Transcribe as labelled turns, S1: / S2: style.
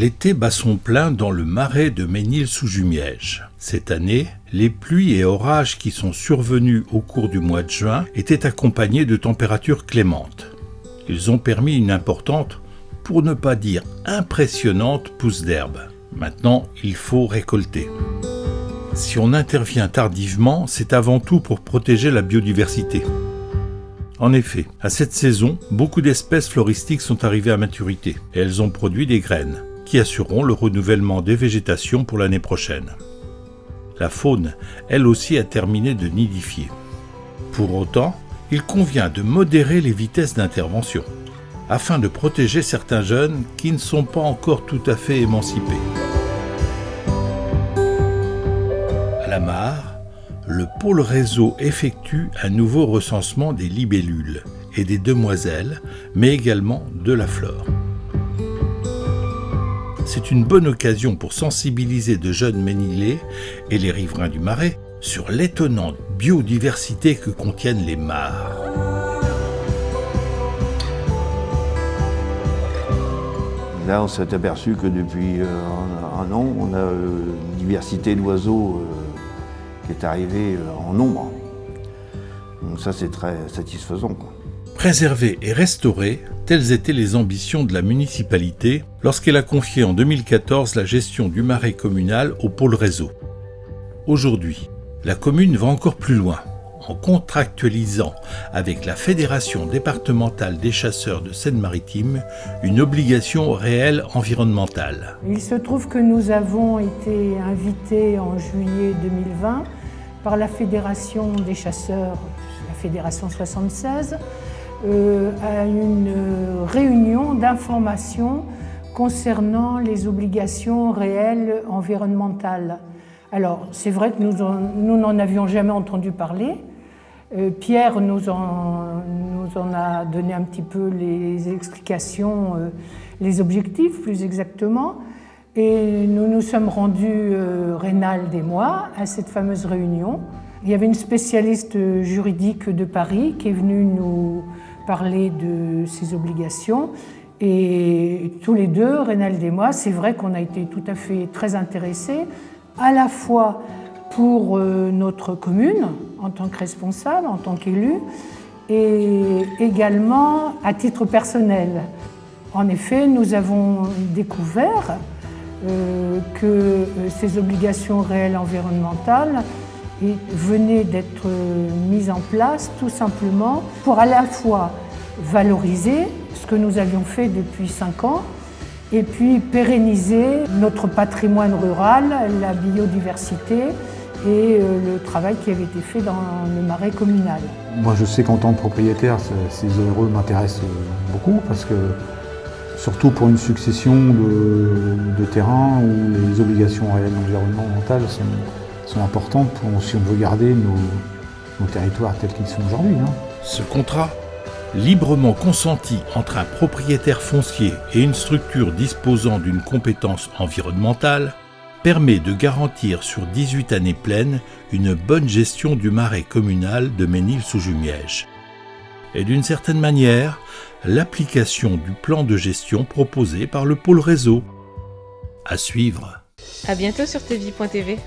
S1: L'été bat son plein dans le marais de Ménil-sous-Jumièges. Cette année, les pluies et orages qui sont survenus au cours du mois de juin étaient accompagnés de températures clémentes. Ils ont permis une importante, pour ne pas dire impressionnante, pousse d'herbe. Maintenant, il faut récolter. Si on intervient tardivement, c'est avant tout pour protéger la biodiversité. En effet, à cette saison, beaucoup d'espèces floristiques sont arrivées à maturité et elles ont produit des graines qui assureront le renouvellement des végétations pour l'année prochaine. La faune, elle aussi, a terminé de nidifier. Pour autant, il convient de modérer les vitesses d'intervention afin de protéger certains jeunes qui ne sont pas encore tout à fait émancipés. À la mare, le pôle réseau effectue un nouveau recensement des libellules et des demoiselles, mais également de la flore. C'est une bonne occasion pour sensibiliser de jeunes Ménilais et les riverains du Marais sur l'étonnante biodiversité que contiennent les mares.
S2: Là, on s'est aperçu que depuis un an, on a une diversité d'oiseaux qui est arrivée en nombre. Donc ça, c'est très satisfaisant, quoi.
S1: Préserver et restaurer, telles étaient les ambitions de la municipalité lorsqu'elle a confié en 2014 la gestion du marais communal au pôle réseau. Aujourd'hui, la commune va encore plus loin en contractualisant avec la Fédération départementale des chasseurs de Seine-Maritime une obligation réelle environnementale.
S3: Il se trouve que nous avons été invités en juillet 2020 par la Fédération des chasseurs, la Fédération 76, à une réunion d'information concernant les obligations réelles environnementales. Alors, c'est vrai que nous n'en avions jamais entendu parler. Pierre nous en a donné un petit peu les explications, les objectifs plus exactement. Et nous nous sommes rendus, Reynald et moi, à cette fameuse réunion. Il y avait une spécialiste juridique de Paris qui est venue nous parler de ces obligations. Et tous les deux, Reynald et moi, c'est vrai qu'on a été tout à fait très intéressés, à la fois pour notre commune, en tant que responsable, en tant qu'élu, et également à titre personnel. En effet, nous avons découvert que ces obligations réelles environnementales venaient d'être mises en place tout simplement pour à la fois valoriser ce que nous avions fait depuis 5 ans et puis pérenniser notre patrimoine rural, la biodiversité et le travail qui avait été fait dans le marais communal.
S4: Moi je sais qu'en tant que propriétaire, ces ORE m'intéressent beaucoup parce que surtout pour une succession de terrains où les obligations réelles environnementales sont importantes si on veut garder nos territoires tels qu'ils sont aujourd'hui.
S1: Ce contrat, librement consenti entre un propriétaire foncier et une structure disposant d'une compétence environnementale, permet de garantir sur 18 années pleines une bonne gestion du marais communal de Ménil-sous-Jumièges. Et d'une certaine manière, l'application du plan de gestion proposé par le pôle réseau. À suivre.
S5: À bientôt sur tvie.tv.